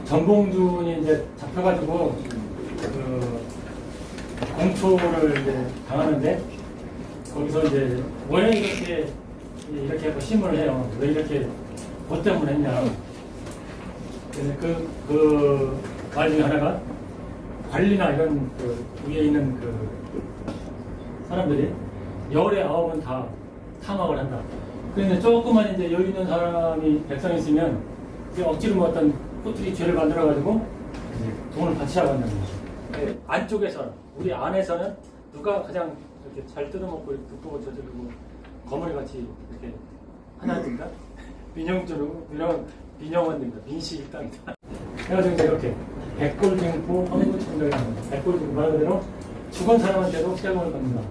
전봉준이 이제 잡혀가지고 그 공초를 이제 당하는데 거기서 이제 왜 이렇게 뭐 신문을 해요. 왜 이렇게 뭐 때문에 했냐. 그래서 그 말 중에 하나가 관리나 이런 그 위에 있는 그 사람들이 열의 9은 다 탐악을 한다. 그런데 조금만 이제 여유 있는 사람이 백성이 있으면 억지로 뭐 어떤 꼬투리 죄를 만들어가지고 돈을 바치라고 한다는 거죠. 안쪽에서는, 우리 안에서는 누가 가장 이렇게 잘 뜯어먹고 득보고 저지르고 거머리같이 이렇게 하나든가 민영원입니다. 민씨 일당이다. 그래가지고 이제 이렇게 백골등포 황구청정이라는 겁니다. 백골등포 말 그대로 죽은 사람한테도 세금을 걷는다.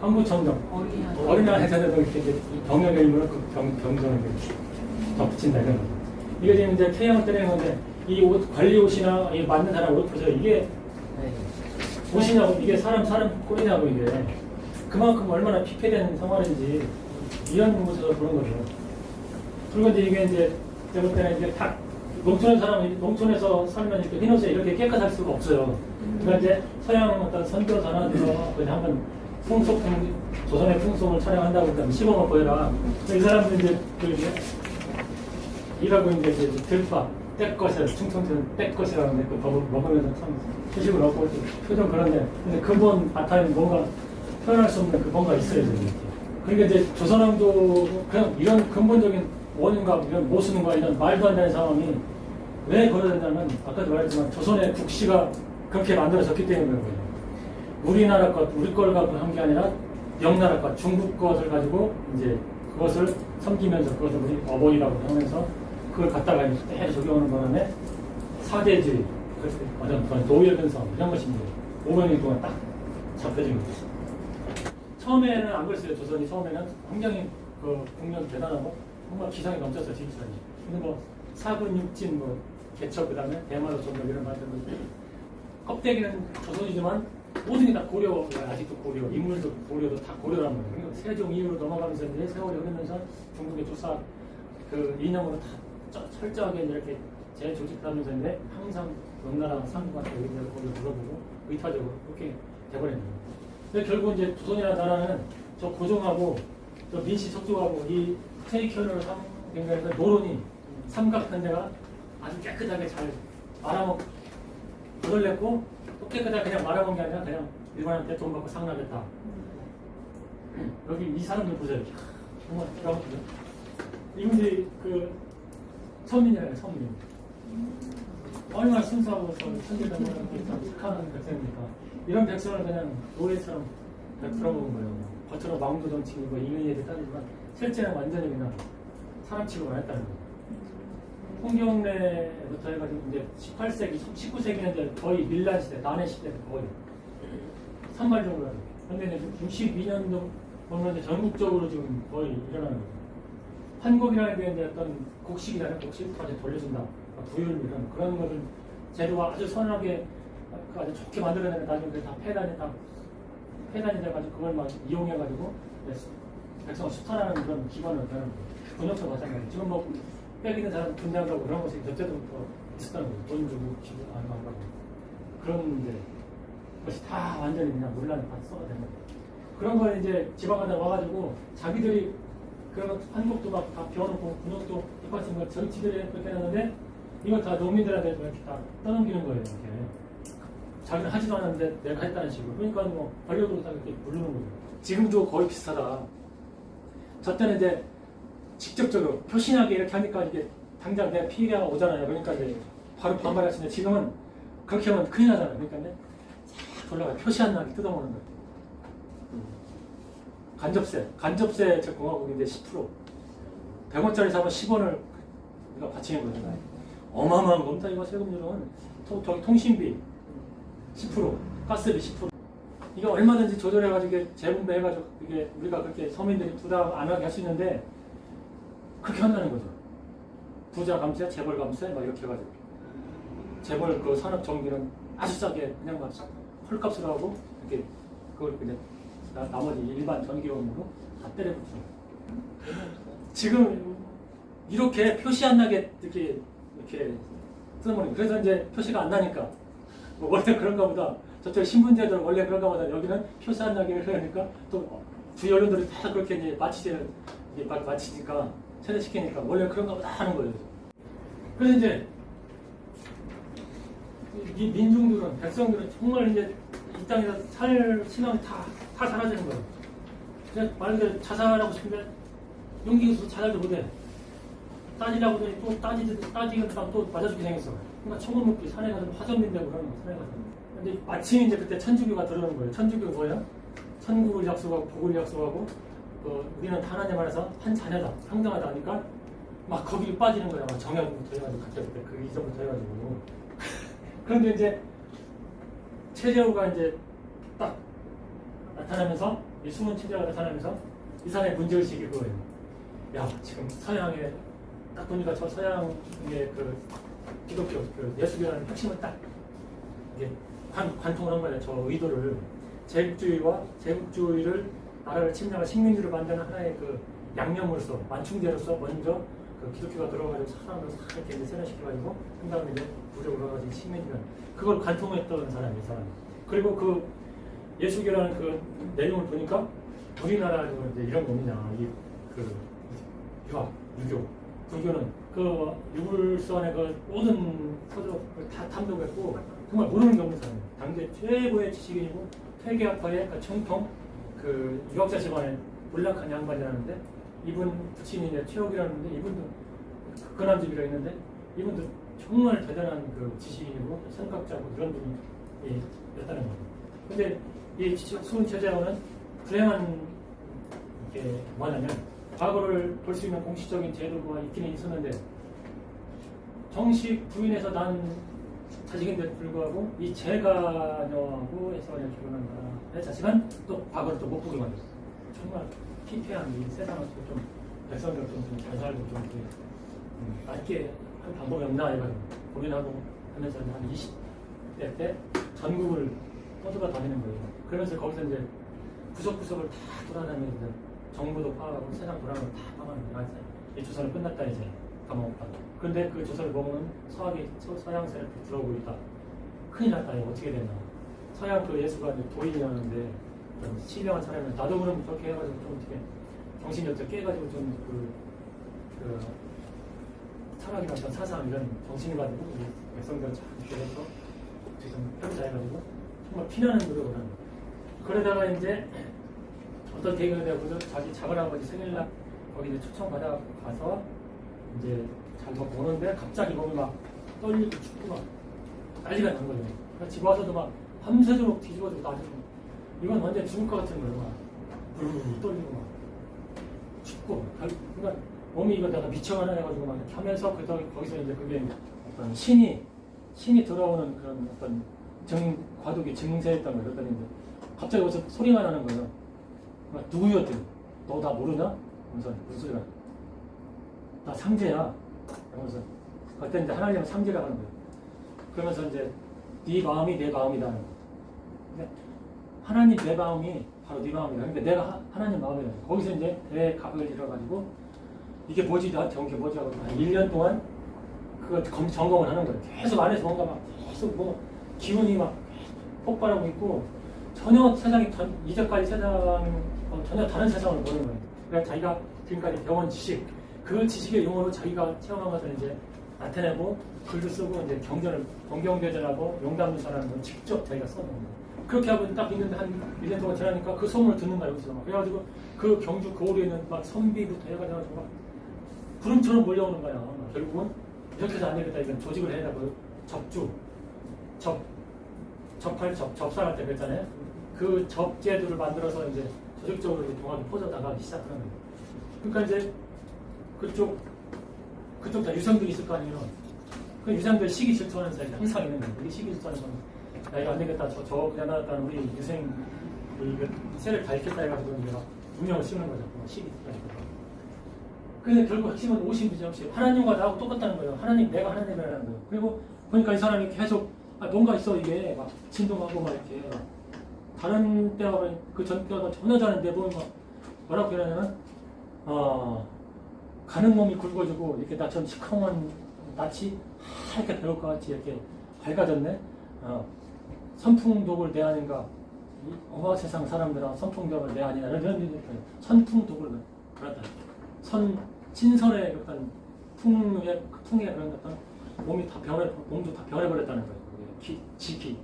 황구청정. 어린아이 해서도 이렇게 병역의 의무를 그 병정을 덧붙인다 이런 거죠. 이게 지금 이제 태양을 때리는 건데 이 옷, 관리 옷이나 이 맞는 사람 옷 보세요. 이게 옷이냐고 이게 사람 꼴이냐고 이게 그만큼 얼마나 피폐된 생활인지 이런 곳에서 보는 거죠. 그리고 이제 이게 이제 제가 볼 때는 이제 다 농촌의 사람이 농촌에서 살면 이렇게 흰옷에 이렇게 깨끗할 수가 없어요. 그러니까 이제 서양 어떤 선교사나 그냥 한번 조선의 풍속을 촬영한다고 했다면 시범을 보여라. 이 사람들 이제 일하고 이제 들파 떼것이라 충청도는 떼것이라고 하는데 그 밥을 먹으면서 참 휴식을 얻고 표정 그런데 근데 근본 바탕에 뭔가 표현할 수 없는 그 뭔가 있어요. 그러니까 이제 조선왕도 그냥 이런 근본적인 원인과 이런 모순과 이런 말도 안 되는 상황이 왜 벌어졌냐면 아까도 말했지만 조선의 국시가 그렇게 만들어졌기 때문인 거예요. 우리나라 것, 우리 걸 갖고 한 게 아니라 명나라 것, 중국 것을 가지고 이제 그것을 섬기면서 그것을 우리 어버이라고 하면서 그걸 갖다가 때려 적용하는 바람에 사대주의, 어떤 노예근성 이런 것이 이제 500년 동안 딱 잡혀진 거죠. 처음에는 안 그랬어요. 조선이 처음에는 굉장히 그 국력 대단하고 정말 기상이 넘쳤어요. 진출하니. 근데 뭐 사군 육진 뭐 개척 그다음에 대마도 전력 이런 말들도 껍데기는 조선이지만 모든 게 다 고려, 아직도 고려, 인물도 고려도 다 고려란 말이에요. 그러니까 세종 이후로 넘어가면서 이제 세월이 흐르면서 중국의 조사 그 이념으로 다 철저하게 이렇게 재조직하면서 항상 명나라 상국한테 의견을 물어보고 의타적으로 그렇게 돼버린 거예요. 근데 결국 이제 조선이라는 나라는 저 고종하고 저 민씨 척조하고 이 테이크를 상대해서 노론이 삼각편대가 아주 깨끗하게 잘 말아먹 거덜냈고 또 깨끗하게 그냥 말아먹은 게 아니라 그냥 일반한테 돈 받고 상납했다. 여기 이 사람들 보세요. 정말 대단하죠. 이분들이 그 천민이라요, 천민. 얼마나 순수하고 천재적으로 착한 백성입니까? 이런 백성을 그냥 노예처럼 풀어먹은 거예요. 겉으로 망도 정치고 인의에도 따지지만 실제는 완전히 그냥 사람 취급을 했다는 거예요. 홍경래부터 해가지고 이제 18세기, 19세기는 이제 거의 밀란 시대, 난해 시대 거의 산발적으로 하죠. 그런데 이제 62년도 보면 이제 전국적으로 지금 거의 일어나는 거죠. 한국이라는 게 이제 어떤 곡식이라는 곡식까지 돌려준다. 부율 이런 그런 것을 재료가 아주 선하게 아주 좋게 만들어내는 나중에 다 폐단이 돼가지고 그걸 막 이용해가지고 백성을 수탈하는 그런 기관을 되는 군역도 마찬가지. 지금 뭐 빼기는 사람 군대하고 그런 것이 그때부터 있었다는 거예요. 돈 주고 기부 안 하고 그런 이제 것이 다 완전히 그냥 논란에 다 쏟아낸 거예요. 그런 걸 이제 지방하다 와가지고 자기들이 그런 한국도 막 다 비워놓고 군역도 똑같은 걸 정치들이 그렇게 하는데 이걸 다 농민들한테 이렇게 다 떠넘기는 거예요. 이렇게 자기는 하지도 않았는데 내가 했다는 식으로. 그러니까 뭐 권력으로 다 이렇게 부르는 거예요. 지금도 거의 비슷하다. 저 때는 이제 직접적으로 표신하게 이렇게 하니까 이게 당장 내가 피해가 오잖아요. 그러니까 이제 바로 반발할 수 있는데 지금은 그렇게 하면 큰일 나잖아요. 그러니까 쫙 올라가 표시 안 나게 뜯어먹는 거예요. 간접세 제 공화국인데 10% 100원짜리 사면 10원을 우리가 바치는 거잖아요. 어마어마한 겁니다. 이거 세금률은 통신비 10% 가스비 10% 이거 얼마든지 조절해가지고 재분배해가지고 이게 우리가 그렇게 서민들이 부담 안 하게 할 수 있는데 그렇게 한다는 거죠. 부자 감세, 재벌 감세 막 이렇게 해가지고 재벌 그 산업 전기는 아주 싸게 그냥 막 헐값으로 하고 이렇게 그걸 그냥 나머지 일반 전기요금으로 다 때려붙여. 지금 이렇게 표시 안 나게 이렇게 뜯어버리고. 그래서 이제 표시가 안 나니까. 뭐 원래 그런가 보다. 저쪽 신분제도는 원래 그런가 보다. 여기는 표시 안 나게 그러니까 또 주 언론들이 다 그렇게 이제 마치니까 세대시키니까 원래 그런가 보다 하는 거예요. 그래서 이제 이 민중들은, 백성들은 정말 이제 이 땅에서 살 희망이 다 사라지는 거예요. 그냥 말 그대로 자살하고 싶은데 용기가 없어서 자살도 못해. 따지려고 하더니 또 따지겠다 또 맞아 죽게 생겼어. 그러니까 총을 먹기 산에 가서 화전민다고 그러는 거, 산에 가서. 근데 마침 이제 그때 천주교가 들어오는 거예요. 천주교가 뭐야? 천국을 약속하고 복을 약속하고 우리는 하나님 안에서 한 자녀다, 평등하다 하니까 막 거기로 빠지는 거야. 막 정약부터 해가지고 갑자기 그 이전부터 해가지고. 그런데 이제 최재우가 이제 딱 나타나면서, 이 숨은 최재우가 나타나면서 이 사람의 문제의식이 그거예요. 야, 지금 서양에 딱 보니까 저 서양의 그 기독교, 그 예수교라는 핵심을 딱 이게 관통을 한 거예요. 저 의도를. 제국주의를 나라를 침략한 식민지를 만드는 하나의 그 양념으로서, 완충제로서 먼저 그 기독교가 들어가지고 사람을 싹 이렇게 이제 세련시켜가지고 그 다음에 이제 부적으로 가가지고 식민지가 그걸 관통했던 사람이, 이 사람. 그리고 그 예수교라는 그 내용을 보니까 우리나라도 이제 이런 거 없느냐, 그 유학, 유교, 불교는 그 유불선의 그 모든 서적을 다 탐독했고 정말 모르는 게 없는 사람이에요. 당대 최고의 지식인이고 퇴계학파의 그 정통 그 유학자 집안의 몰락한 양반이라는데, 이분 부친이 이제 최옥이라는데, 이분도 극건함집이라 했는데 이분도 정말 대단한 그 지식인이고 선각자고 이런 분이 였다는 거예요. 근데 이 수은 최재원은 불행한 게 뭐냐면, 과거를 볼 수 있는 공식적인 제도가 있기는 있었는데 정식 부인에서 난 자식인데도 불구하고 이 제가녀하고 해서 그냥 결혼한 거야. 자식은 또 과거를 또 못 보게 만들었어. 정말 피폐한 이 세상을 좀 백성들 좀 잘 살고 좀 이렇게 맞게 할 방법이 없나 해가지고 고민하고 하면서 한 20대 때 전국을 떠돌아 다니는 거예요. 그러면서 거기서 이제 구석구석을 다 돌아다니면서 정보도 파악하고 세상 돌아가는 거 다 파악하는 거예요. 이 조선은 끝났다 이제. 까먹었다. 그런데 그 조선을 보면 서양 세력이 들어오고 있다. 큰일 났다. 이거 어떻게 되나. 서양 그 예수가 이제 도인이었는데 좀 신령한 사람이 나도 그럼 그렇게 해가지고 좀 어떻게 정신이 어떻게 깨가지고 좀 그 철학이나 어떤 사상 이런 정신을 가지고 백성들을 잘 이렇게 해서 좀 편자해가지고 정말 피나는 노력을 하는 거예요. 그러다가 이제 어떤 계기가 되고 자기 작은아버지 생일날 거기 이제 초청받아 가서 이제 잘 보는데 갑자기 몸이 막 떨리고 춥고 막 난리가 난 거예요. 집 와서도 막 밤새도록 뒤집어지고 나중에 이건 완전 죽을 것 같은 거예요. 막 부르르 떨리고 막 춥고, 그러니까 몸이 이거 내가 미쳐가나 해가지고 막 이렇게 하면서 거기서 이제 그게 어떤 신이 들어오는 그런 어떤 과도기 증세였던 거예요. 그랬더니 이제 갑자기 어디서 소리가 나는 거예요. 막 누구였든 너 나 모르나? 그래서 무슨 소리가 나 상제야. 그러면서 그때 이제 하나님은 상제라고 하는 거예요. 그러면서 이제 네 마음이 내 마음이다 하는 거예요. 근데 하나님 내 마음이 바로 네 마음이다. 그러니까 내가 하나님 마음이다. 거기서 이제 대각을 잃어가지고 이게 뭐지? 나한테 온 게 뭐지? 하고 1년 동안 그거 점검을 하는 거예요. 계속 안에서 뭔가 막 계속 뭐 기운이 막 폭발하고 있고 전혀 세상이 이제까지 세상은 전혀 다른 세상을 보는 거예요. 그러니까 자기가 지금까지 배운 지식, 그 지식의 용어로 자기가 체험한 것을 이제 나타내고 글도 쓰고 이제 경경대전하고 용담유사라는 걸 직접 자기가 써놓은 거예요. 그렇게 하고 딱 있는데 한 1년 동안 지나니까 그 소문을 듣는 거예요. 여기서 막. 그래가지고 그 경주 거울에 있는 막 선비부터 해가지고 막 구름처럼 몰려오는 거야. 결국은 이렇게 해서 안 되겠다. 이건 조직을 해야 되고 접살할 때 그랬잖아요. 그 접제도를 만들어서 이제 조직적으로 동학이 퍼져나가기 시작하는 거예요. 그러니까 이제 그쪽 다 유상들이 있을 거 아니에요. 그 유상들 시기 질투하는 사람이 항상 있는 거예요. 이게 시기 질투하는 건, 야, 이거 안 되겠다. 저 그냥 나왔다는 우리 유생, 세를 밝혔다 해가지고 이제 운명을 씌우는 거죠. 시기 질투하니까. 근데 결국 핵심은 오심이죠. 하나님과 나하고 똑같다는 거예요. 내가 하나님이라는 거예요. 그리고 보니까 이 사람이 계속, 뭔가 있어, 이게. 막 진동하고 막 이렇게. 다른 때와 그 전 때와 전혀 다른데 보면 뭐라고 표현하냐면, 가는 몸이 굵어지고 이렇게 나처럼 시커먼 낯이 하얗게 배울 것 같이 이렇게 밝아졌네. 선풍독을 내 아닌가. 어마 세상 사람들은 선풍독을 내 아니냐. 이런 얘기 선풍독을 그렇다. 친선의 어떤 풍의 그런 어떤 몸도 다 변해버렸다는 거예요.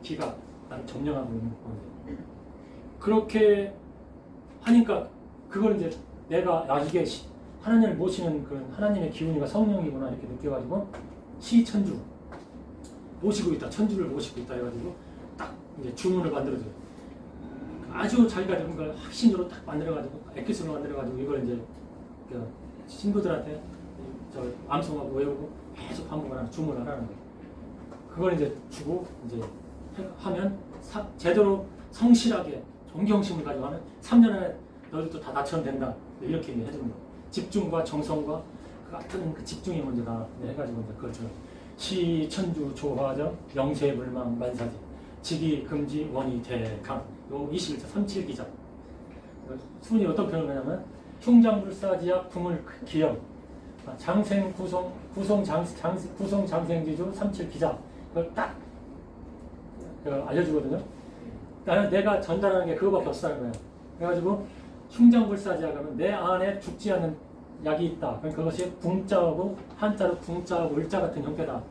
기가 나를 점령하고 있는 건데. 그렇게 하니까 그걸 이제 내가 이게 하나님을 모시는 그 하나님의 기운이가 성령이구나 이렇게 느껴가지고 시천주 모시고 있다, 천주를 모시고 있다 해가지고 딱 이제 주문을 만들어줘요. 아주 자기가 뭔가 확신으로 딱 만들어가지고 엑기스로 만들어가지고 이걸 이제 그 신부들한테 저 암송하고 외우고 계속 반복을 하는 주문을 하는 거예요. 그걸 이제 주고 이제 하면 제대로 성실하게 존경심을 가지고 하면 3년 안에 너희들도 다 나처럼 된다 이렇게 해주는 거예요. 집중과 정성과 그 같은 그 집중이 문제다 해가지고 이제 그걸 주는 시천주 조화정 영세불망 만사지 직이 금지 원이 대강 요 21자 37기자 수문이 어떤 표현을 하냐면 흉장불사지약 풍을 기영 장생 구송 장생지주 37기자 그걸 딱 알려주거든요. 내가 전달하는 게 그거밖에 없다는 거예요. 그래가지고 흉장불사지약 하면 내 안에 죽지 않는 약이 있다. 그러니까 그것이 붕자하고 한자로 붕자하고 을자 같은 형태다.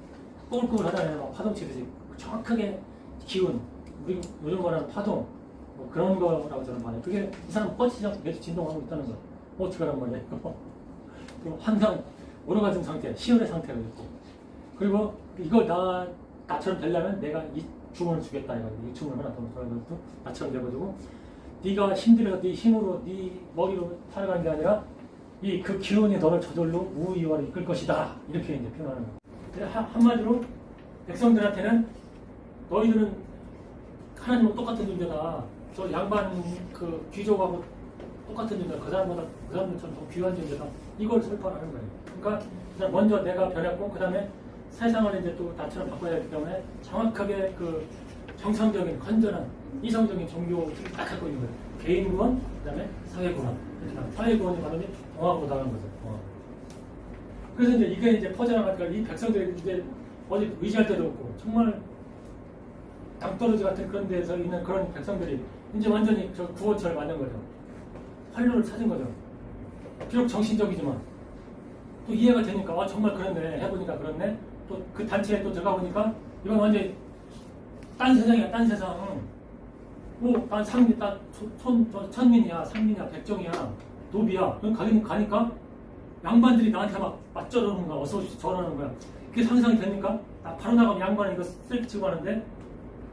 꼬불꼬불하다는 파동치듯이 정확하게 기운, 우리 요즘 말하는 파동 뭐 그런 거라고 저는 말해요. 그게 이 사람 뻗치지 않고 계속 진동하고 있다는 거예요. 어떻게 하란 말이에요? 항상 오르가즘 상태, 시열의 상태가 있고 그리고 이걸 나처럼 되려면 내가 이 주문을 주겠다 해가지고 이 주문을 하나 더 들어가지고 나처럼 돼가지고 네가 힘들어서 네 힘으로 네 머리로 살아가는 게 아니라 그 기운이 너를 저절로 우위화로 이끌 것이다 이렇게 이제 표현하는 거예요. 한마디로 백성들한테는 너희들은 하나님과 똑같은 존재다. 저 양반 그 귀족하고 똑같은 존재다. 그 사람들처럼 더 귀한 존재다. 이걸 설파하는 거예요. 그러니까 먼저 내가 변했고 그 다음에 세상을 이제 또 나처럼 바꿔야 되기 때문에 정확하게 그 정상적인 건전한 이성적인 종교를 딱 갖고 있는 거예요. 개인구원, 그 다음에 사회구원. 사회구원이 바로 동화보다는 거죠. 그래서 이제 이게 이제 퍼져나가니까 이 백성들이 이제 어디 의지할 데도 없고 정말 땅떨어지 같은 그런 데서 있는 그런 백성들이 이제 완전히 저 구원처를 만든 거죠. 활로를 찾은 거죠. 비록 정신적이지만 또 이해가 되니까 정말 그렇네 해보니까 그렇네. 또 그 단체에 또 들어가 보니까 이건 완전히 딴 세상이야, 딴 세상. 난 천민이야, 상민이야, 백정이야, 노비야. 그럼 가니까 양반들이 나한테 막 맞저러는 거야. 어서오십시오 저러는 거야. 그게 상상이 됩니까? 나 바로 나가면 양반이 이거 셀프 치고 하는데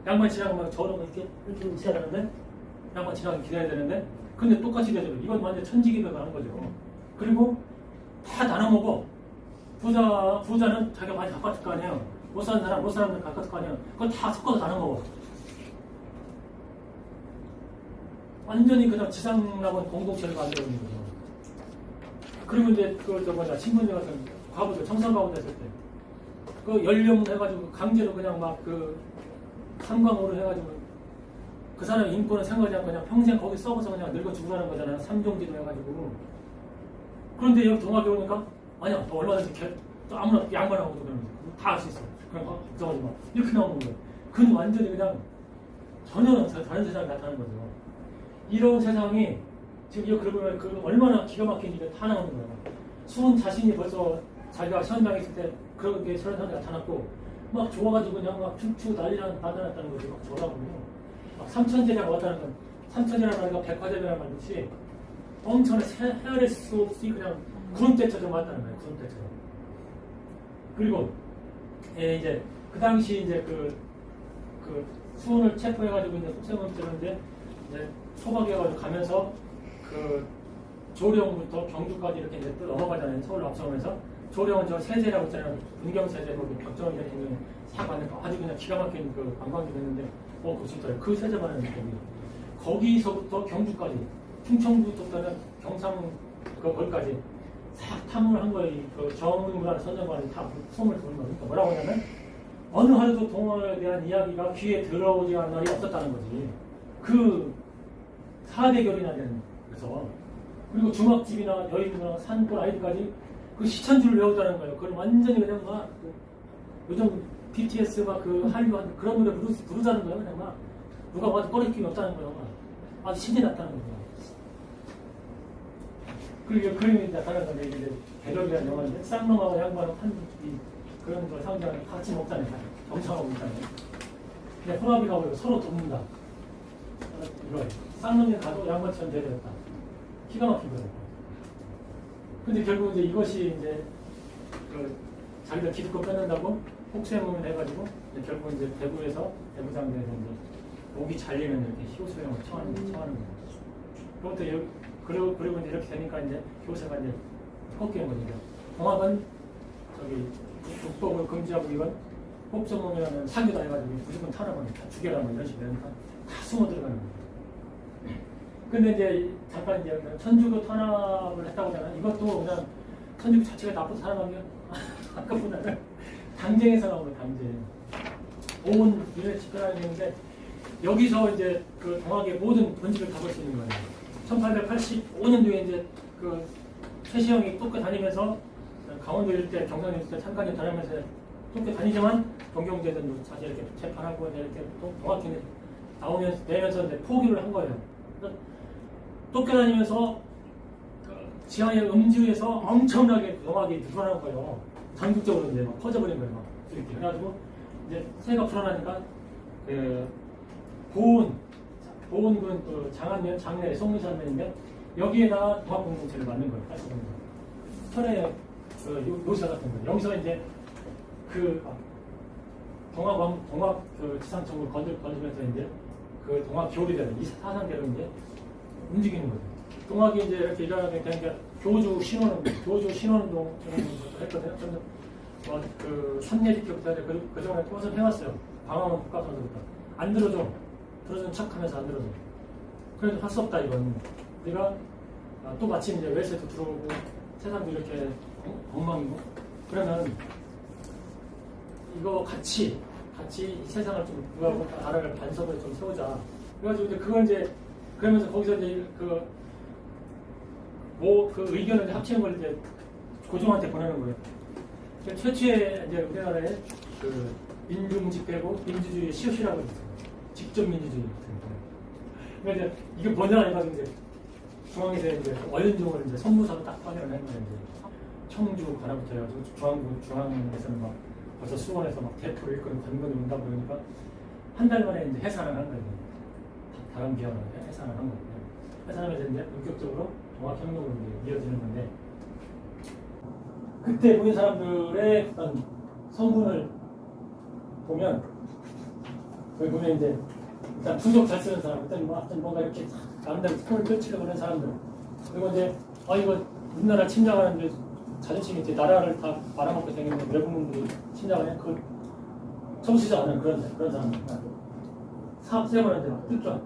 양반 지나가면 저러고 이렇게 있어야 되는데 양반 지나가면 기다려야 되는데 근데 똑같이 되죠. 이건 완전 천지기별로 하는 거죠. 그리고 다 나눠 먹어. 부자는 자기가 많이 갖고 왔을 거 아니에요. 못 사는 사람, 못 사는 사람 갖고 왔을 거 아니에요. 그걸 다 섞어서 나눠 먹어. 완전히 그냥 지상락원 공동체를 만들어 있는 거죠. 그리고 이제 신분제 같은 과부들, 청산과부들 했을 때 그 연령 해가지고 강제로 그냥 막 그 삼광오를 해가지고 그 사람 인권을 생각하지 않고 그냥 평생 거기 썩어서 그냥 늙어 죽으라는 거잖아요. 삼종지도 해가지고. 그런데 여기 동학에 오니까 아니야, 너 얼마든지 또 아무나 양반하고도 그러는 거야. 다 할 수 있어. 그냥 걱정하지 마. 이렇게 나오는 거예요. 그건 완전히 그냥 전혀 다른 세상이 나타나는 거죠. 이런 세상이 지금 이거 그러면 그 얼마나 기가 막힌 일이 다 나오는 거예요. 수은 자신이 벌써 자기가 시험장에 있을 때 그런 게 저런 사람이 나타났고 막 좋아가지고 그냥 막 춤추고 나타났다는 거지. 막 좋아하거든요. 막 삼천제자가 왔다는 건 삼천제라는 말과 백화점이라는 말듯이 엄청난 헤아릴 수 없이 그냥 구름대처럼 왔다는 거예요. 구름대처럼. 그리고 이제 그 당시 이제 그 수은을 체포해가지고 이제 속세범 찌르는데 이제 소박해가지고 가면서 그 조령부터 경주까지 이렇게 이제 넘어가잖아요. 서울 앞서면서 조령은 저 세제라고 했잖아요. 문경세제 거기 벽정이 있는 싹 맞는 거 아주 그냥 기가 막힌 그 관광이 됐는데 그거 진짜요. 그 세제만 하는 거기서부터 경주까지 충청부터는 경상 거기까지 싹 탐문을 한 거예요. 그 정문이라는 선정관이 다 소문을 두는 거니까 뭐라고 하냐면 어느 하루도 동화에 대한 이야기가 귀에 들어오지 않은 날이 없었다는 거지. 그 4대결이나 되는 그래서 그리고 주막집이나 여인이나 산골 아이들까지 그 시천주를 외우자는 거예요. 그걸 완전히 그냥 막 요즘 BTS 막 그 한류 그런 노래 부르자는 거예요. 그냥 막 누가 와도 꺼릴 힘이 없다는 거예요. 막 아주 신이 났다는 거예요. 그리고 그림이 나타나는 건데 이제 개덕이라는 영화인데 쌍놈하고 양반은 그런 걸 상징하는 같이 먹자는 거예요. 경청하고 있잖아요. 근데 호랍이가 오히려 서로 돕는다. 이거예요. 쌍놈이 가도 양반처럼 되어졌다. 기가 막힌 거예요. 근데 결국 이제 이것이 이제 그 자기가 기득권 뺏는다고 혹세무민 해가지고 이제 결국 이제 대구장에서 이제 목이 잘리면 이렇게 효수형을 청하는 거예요. 그것도 그리고 이제 이렇게 되니까 이제 교세가 이제 꺾이는 거죠. 동학은 저기 국법을 금지하고 이건 법정범이라는 사기다 해가지고 무조건 탄압을 다 죽여라 뭐 이런 식으로 되니까 다 숨어 들어가는 거예요. 근데 이제 잠깐 이제 천주교 탄압을 했다고 하잖아요. 이것도 그냥 천주교 자체가 나쁜 사람이면 아까보다는 당쟁에서 나오는 당쟁. 온 일을 집권하게 되는데 여기서 이제 그 동학의 모든 본질을 다 볼 수 있는 거예요. 1885년도에 이제 그 최시영이 쫓겨 다니면서 강원도 일대, 경상 일대 잠깐 다니면서 쫓겨 다니지만 동경제전도 사실 이렇게 재판하고 이렇게 동학이 나오면서 내면서 이제 포기를 한 거예요. 쫓겨다니면서 그 지하의 음주에서 엄청나게 동학이 늘어난 거예요. 전국적으로 이제 막 퍼져버린 거예요. 막 이렇게 해가지고 이제 새가 불어나니까 그 보은군 그 장안면 장례 송리산면인데 여기에다 동학 공동체를 만든 거예요. 80년대. 철의 그 요사 같은 거. 여기서 이제 그 동학 그 지상청을 건드면서 이제 그 동학 교리대로 이 사상대로 이제 움직이는 거죠. 동학이 이제 이렇게 일어나게 되니까 교주 신원운동 저런 것도 했거든요. 저는 그 선예집교부터 그 전에 그것을 해왔어요. 방황은 국가선거부터 안 들어줘. 들어준 척하면서 안 들어줘. 그래도 할 수 없다 이건. 우리가 또 마침 이제 웰세도 들어오고 세상도 이렇게 엉망이고 그러면 이거 같이 이 세상을 좀 누가 나라를 반석을 좀 세우자. 그래가지고 이제 그걸 이제 그러면서 거기서 이제 그 의견을 이제 합치는 걸 이제 고종한테 보내는 거예요. 최초의 이제 우리나라의 그 민중 집회고 민주주의 시효시라고 있어요. 직접 민주주의. 그러니까 이제 이게 뭐냐 해가지고 이제 중앙에서 이제 어연종을 이제 선무사로 딱 확인을 한 거예요. 청주 가나부터 해가지고 중앙에서는 막 벌써 수원에서 막 대표를 이끌고 건건이 온다고 그러니까 한 달 만에 이제 해산을 한 거예요. 다른 비하로 해산을 한 거예요. 해산하면서 이제 본격적으로 동학혁명으로 이어지는 건데 그때 우리 사람들의 어떤 성분을 보면 여기 보면 이제 일단 부족 잘 쓰는 사람, 일단 뭔가 이렇게 나름대로 손을 펼치려고 하는 사람들 그리고 이제 이거 우리나라 침략하는데 자존심이 이제 나라를 다 말아먹게 생겼는데 외국인들이 침략을 해 그걸 청취지 않은 그런 사람들 사업 세번한테 막 뜯겨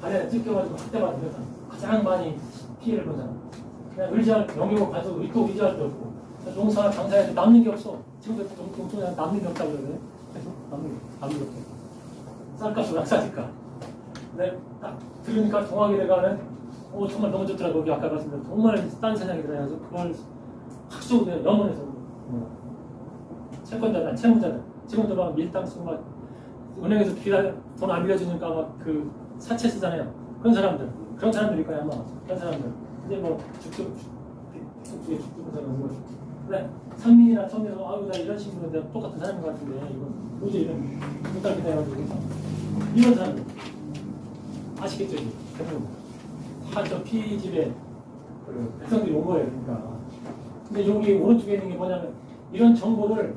발에 뜯겨가지고 학대받는 사람 가장 많이 피해를 본 사람 그냥 의지할 영역을 가서 또 의지할 게 없고 농사 장사해서 남는 게 없어 지금도 농촌에 남는 게 없다고 그러거든요 남는 게 없어 쌀값을 안 싸니까 근데 딱 들으니까 동학에 들어가는 정말 너무 좋더라고 여기 아까 말씀드린 정말 딴 세상에 들어가서 그걸 학수고 염원해서 채권자들 채무자들 지금도 막 밀당 쓰고 막 은행에서 돈 안 빌려주니까 막 그 사채 쓰잖아요 그런 사람들일 거야 아마 그런 사람들 이제 뭐 죽고 사는 거 근데 상민이나 청년은 나 이런 식으로 내가 똑같은 사람인 것 같은데 이거 도저히 이런 못하게 돼가지고 이런 사람들 아시겠죠? 대부분 다 저 피집에 그 백성들이 온 거예요 그러니까 근데 여기 오른쪽에 있는 게 뭐냐면 이런 정보를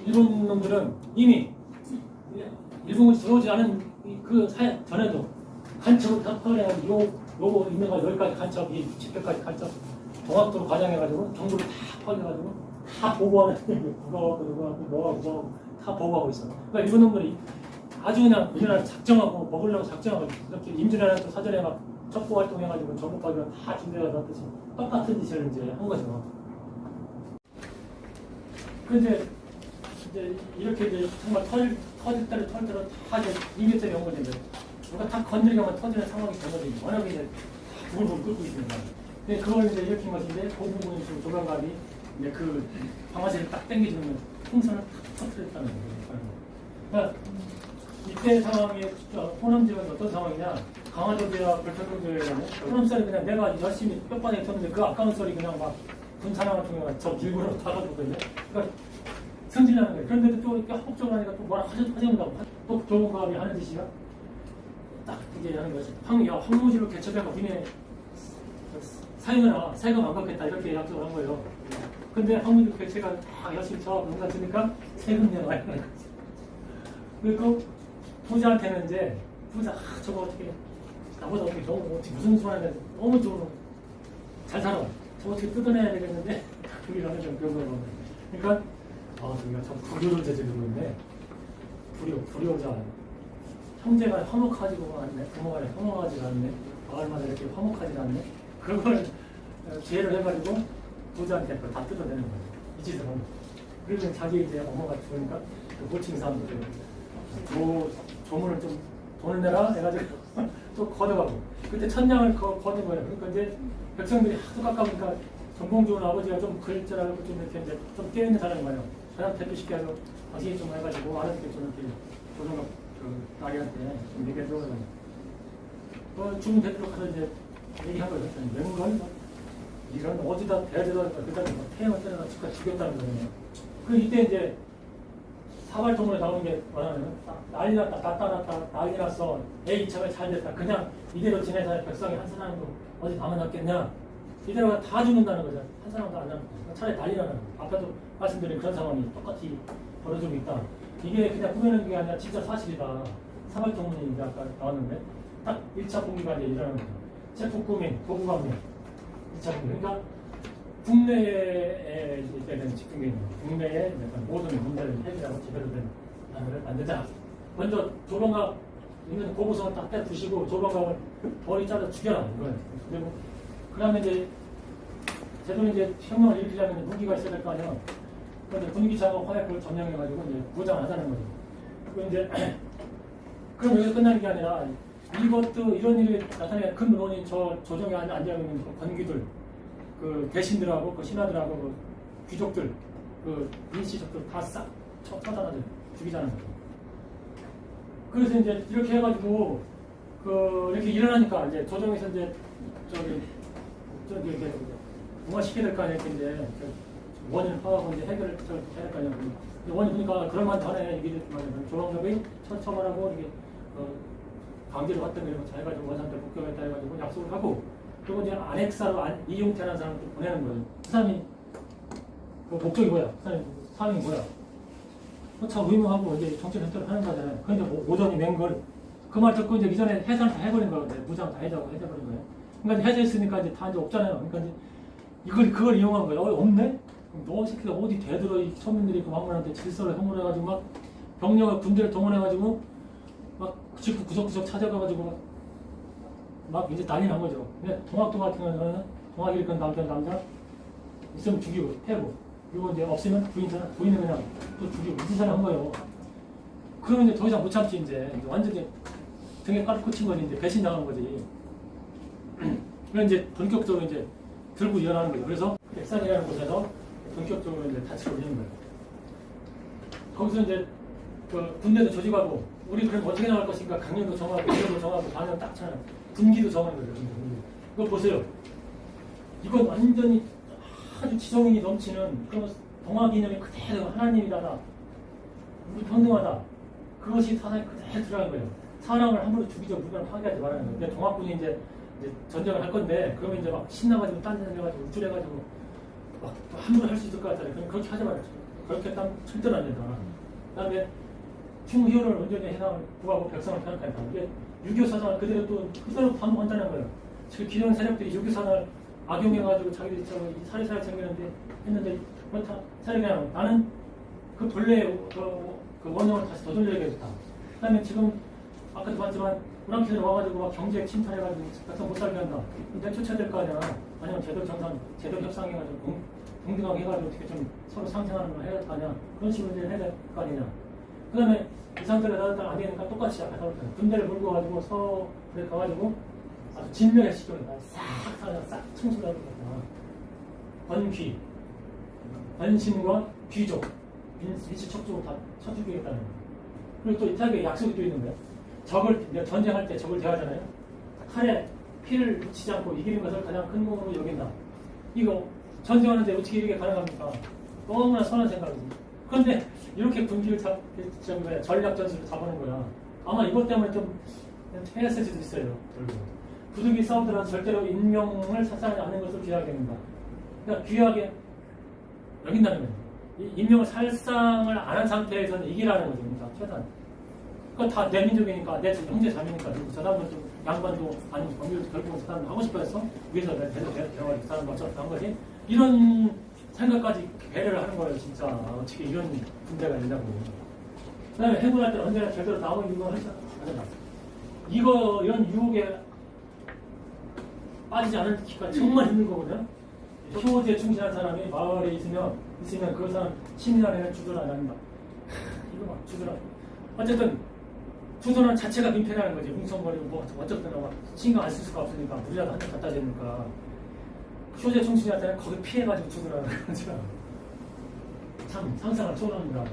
일본 놈들은 이미 일본이 들어오지 않은 그 사회 전에도 간첩을 다 퍼내가지고 요거 있는 거 여기까지 간첩 이 집회까지 간첩 동학도로 과장해가지고 정보를 다 퍼내가지고 다 보고하는 누가 다 보고하고 있어. 그러니까 일본 놈들이 아주 그냥 우리나라 작정하고 먹으려고 작정하고 이렇게 임진왜란도 사전에 막 첩보 활동해가지고 정보까지 다 준비해서 하듯이 똑같은 짓을 이제 한 거죠. 근데 이제 이렇게 이제 정말 터질 대로 다 이제 2m짜리 온 거죠. 누가 다 건드리면 터지는 상황이 된 거죠. 워낙에 이제 다 부글부글 끓고 있습니다. 근데 그걸 이제 일으킨 것이 이제 고부군 조명갑이 이제 그 방아쇠를 딱 당겨주면 풍선을 탁 터뜨렸다는 거예요. 그러니까 이때 상황이 호남 지역은 어떤 상황이냐? 강화도 지역, 별천동 지역에는 호남 썰이 그냥 내가 열심히 뼈바닥에 쳤는데 그 아까운 썰이 그냥 막 군사나 같은 경우가 저 밀고로 다가오거든요. 그러니까 승진하는 거예요. 그런데도 또 이렇게 합법적으로 하니까 또 뭐라 하자고 또 좋은 과학이 하는 짓이야? 딱 이제 하는 거지. 황무지로 개척해서 니네 사용해라. 사용하면 안 갚겠다. 이렇게 약속을 한 거예요. 근데 황무지로 개척을 다 열심히 쳐갖고 뭔가 주니까 세금 내놔야 하는 거지. 그리고 부자한테는 이제 부자 저거 어떻게 나보다 어떻게 너무 어떻게 무슨 수를 하는데 너무 좀 잘 살아. 저거 어떻게 뜯어내야 되겠는데 그게 나는 좀 그런 거예요. 그러니까 우리가 참 불효를 저지르고 있네. 불효자. 형제가 화목하지가 않네. 부모가 화목하지가 않네. 마을마다 이렇게 화목하지가 않네. 그걸 기회를 해가지고 부자한테 다 뜯어내는 거예요. 이 짓을 하는 거예요. 그리고 자기 이제 엄마가 죽으니까 그 모친 사람들 조문을 좀 돈을 내라 해가지고 또 걷어가고 그때 천냥을 걷은 거예요. 그러니까 이제 백성들이 하도 깎아보니까 전공 좋은 아버지가 좀 글자라고 좀 이렇게 이제 좀 깨어있는 사람이 많아요. 사람 대표시켜 해서 당신이 좀 해가지고 알아듣게 좀 이렇게 조정학 그 아이한테 좀 얘기해 줘가지고 주민 대표로 가서 이제 얘기한 거예요. 웬걸 이런 어디다 대대다 그다음에 태양을 때려다 죽였다는 거예요. 그 이때 이제 사발통으로 나오는 게 뭐냐면 난리 났다 난리 났어. A2차가 잘 됐다. 그냥 이대로 지내서 백성이 한 사람도 어디 남아났겠냐. 이대로 다 죽는다는 거죠. 한 사람도 안 남고 차라리 난리 나는 거예요. 아까도 말씀드린 그런 상황이 똑같이 벌어지고 있다. 이게 그냥 꾸며낸 게 아니라 진짜 사실이다. 사발통문이 이제 아까 나왔는데 딱 1차 공기가 이제 일어나는 거죠. 체포구민, 도구강민 2차 공기. 그러니까 국내에 되는 집중경입니다. 국내에 모든 문제를 해결하고 제대로 된 단어를 만들자. 먼저 조롱각 있는 고무선을 딱 빼두시고 조롱각을 머리 잘라 죽여라 이거예요. 그리고 그다음에 이제 제대로 이제 혁명을 일으키려면 무기가 있어야 될 거 아니야. 그런데 분기차하고 화약을 점령해가지고 이제 무장하자는 거죠. 그리고 이제 그럼 여기서 끝나는 게 아니라 이것도 이런 일이 나타나는 큰 원인 저 조정에 앉아 있는 그 권귀들. 그 대신들하고 그 신하들하고 그 귀족들, 그 민씨족들 다 싹 처단하죠. 죽이자는 거죠. 그래서 이제 이렇게 해가지고 그 이렇게 일어나니까 이제 조정에서 이제 저기 이렇게 무마시켜야 될 거 아니에요. 이제 원인을 파악하고 이제 해결을 해야 될 거 아니에요. 원인 보니까 그런 만 전에 이게 조롱력이 처벌하고 이게 강제로 왔던 걸 해가지고 원산대 복귀하겠다 해가지고 약속을 하고. 그리고 이제 안핵사로 이용태라는 사람을 또 보내는 거예요. 그 사람이 그 목적이 뭐야? 그 사람이 뭐야? 참 의무하고 이제 정치를 획득을 하는 거잖아요. 그런데 오전이 맹 걸 그 말 듣고 이제 이전에 해산을 다 해버린 거거든요. 무장 다 해자고 해버린 거예요. 그러니까 해제했으니까 이제 다 이제 없잖아요. 그러니까 이제 그걸 이용한 거예요. 없네? 그럼 너 새끼들 어디 대들어 이 서민들이 그 왕문한테 질서를 형물해가지고 막 병력을 군대를 동원해가지고 막 직구 구석구석 찾아가가지고 막 이제 난리 난 거죠. 근데 동학도 같은 경우는 동학 일건 남자 있으면 죽이고 패고 그리고 이제 없으면 부인은 그냥 또 죽이고 이 짓을 한 거예요. 그러면 이제 더 이상 못 참지 이제 완전히 등에 깔고 꽂힌 거지 이제 배신 당한 거지. 그래서 이제 본격적으로 이제 들고 일어나는 거죠. 그래서 백산이라는 곳에서 본격적으로 이제 다치고 있는 거예요. 거기서 이제 그 군대도 조직하고 우리 그럼 어떻게 나갈 것인가 강령도 정하고 이력도 정하고 반영 딱 차요. 분기도 정하는 거죠. 이거 보세요. 이건 완전히 아주 지성인이 넘치는 그런 동학 이념이 그대로 하나님이다. 우리 평등하다. 그것이 사상에 그대로 들어간 거예요. 사람을 함부로 죽이죠. 물건을 파괴하지 말아야 돼요. 근데 동학군이 이제 전쟁을 할 건데 그러면 이제 막 신나가지고 딴짓해가지고 우쭐해가지고 막 함부로 할 수 있을 것 같잖아요. 그럼 그렇게 하지 말아요. 그렇게 했다면 절대로 안 된다. 그 다음에 충효를 온전히 해나가고 구하고 백성을 편악하니까 이게 6.25 사상을 그대로 반복한다는 거예요. 지금 기존 세력들이 6.25 사상을 악용해가지고 자기들처럼 사리사리 챙기는데 했는데 그렇다. 그냥 나는 그 본래의 그 원형을 다시 되돌려야겠다. 그 다음에 지금 아까도 봤지만 우랑키들 와가지고 막 경제 침탈해가지고 백성 못 살게 한다. 내쫓아야 될 거 아니야. 아니면 제대로 협상해가지고 동등하게 해가지고 어떻게 좀 서로 상생하는 걸 해야 될 거 아니야. 그런 식으로 이제 해야 될 거 아니냐. 그 다음에 이 상태로 나갔다 안 되니까 똑같이 아까 나왔잖아요. 군대를 몰고 가지고 서울에 가가지고 아주 진멸의 시경이다. 싹 청소를 하는 거다. 권귀, 권신과 귀족, 일시 척족을 다 쳐죽이겠다는 거예요. 그리고 또 이탈리아에 약속이 또 있는 거예요. 적을, 전쟁할 때 적을 대하잖아요. 칼에 피를 묻히지 않고 이기는 것을 가장 큰 공으로 여긴다. 이거 전쟁하는데 어떻게 이렇게 가능합니까? 너무나 선한 생각이지. 그런데 이렇게 군기를 전략 전술을 잡아낸 거야. 아마 이것 때문에 좀 해했을 수도 있어요. 결국. 부득이 싸우더라도 절대로 인명을殺하지 않는 것을 귀하게 합니다. 그러니까 귀하게 여긴다는 거예요. 인명을 살상을 안 한 상태에서는 이기라는 거죠. 그러니까 최단. 그건 다 내 민족이니까, 내 형제 자매니까. 저 사람은 좀 양반도 아니고 경비도 결국은 저 사람 하고 싶어 했어. 위에서 내가 그 사람 맞춰서 한 거지. 이런 생각까지 배려를 하는 거예요, 진짜. 어떻게 이런 군대가 있냐고. 그 다음에 해군할 때는 언제나 제대로 나오는 유혹을 하지 않는다. 이런 유혹에 빠지지 않을 기가 정말 힘든 거거든요. 효제에 충실한 사람이 마을에 있으면 그 사람 시민 안에는 주둔하지 않는다. 이거 막 주둔하. 어쨌든 주둔하는 자체가 민폐라는 거지. 웅성거리고 뭐 어쨌든 신경 안 쓸 수가 없으니까 우리라도 한 대 갖다 대니까 효제 충실한 사람이 거기 피해가지고 주둔하는 거죠. 참 상상을 초월합니다.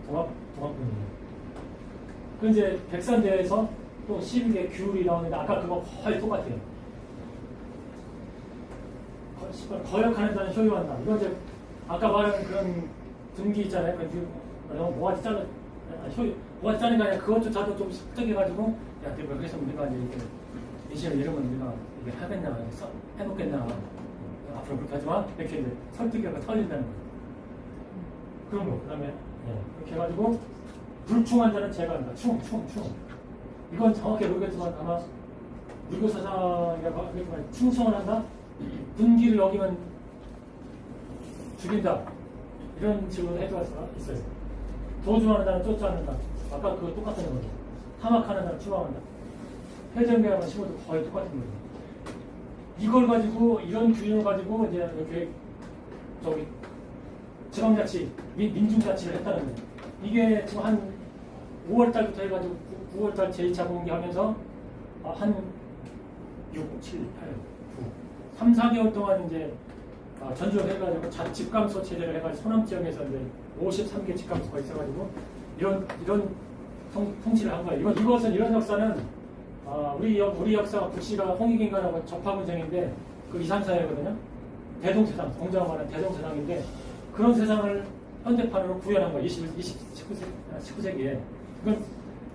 동학군이에요. 그 이제 백산대에서 또 12개 규율이 나오는데 아까 그거 거의 똑같아요. 거역하는 자는 효유한다. 이건 이제 아까 말한 그런 분기 있잖아요. 모아지 짜는 모아지 짜는 게 아니라 그것조차도 좀 습득해가지고 야, 내가 그래서 우리가 이제 이렇게 미신을 이러면 우리가 이게 하겠냐, 해먹겠냐, 앞으로 그렇게 하지만 이렇게 이제 설득해가 털린다는 거예요. 그런 거. 그 다음에 그렇게 해가지고 불충한 자는 제거한다. 충. 이건 정확히 모르겠지만 아마 유교 사상이라고 하겠지만 충성을 한다. 분기를 여기면 죽인다. 이런 식으로 해줄 수가 있어요. 도주하는 자는 쫓지 않는다. 아까 그거 똑같은 거죠. 탐악하는 자는 추방한다. 회전계하는 식으로 거의 똑같은 거죠. 이걸 가지고 이런 규율을 가지고 이제 이렇게 지방자치, 민중자치를 했다는 거예요. 이게 지금 한 5월달부터 해가지고 9월달 제2차 공개하면서 한 6, 7, 8, 9, 3, 4개월 동안 이제 전주를 해가지고 집감소 체제를 해가지고 소남 지역에서 이제 53개 집감소가 있어가지고 이런 통치를 한 거예요. 이런 역사는 우리 역사가 북시가 홍익인간하고 적파군쟁인데 그 2, 3, 4회거든요. 대동세상, 공자가 말하는 대동세상인데 그런 세상을 현대판으로 구현한 거예요. 19세기에. 이건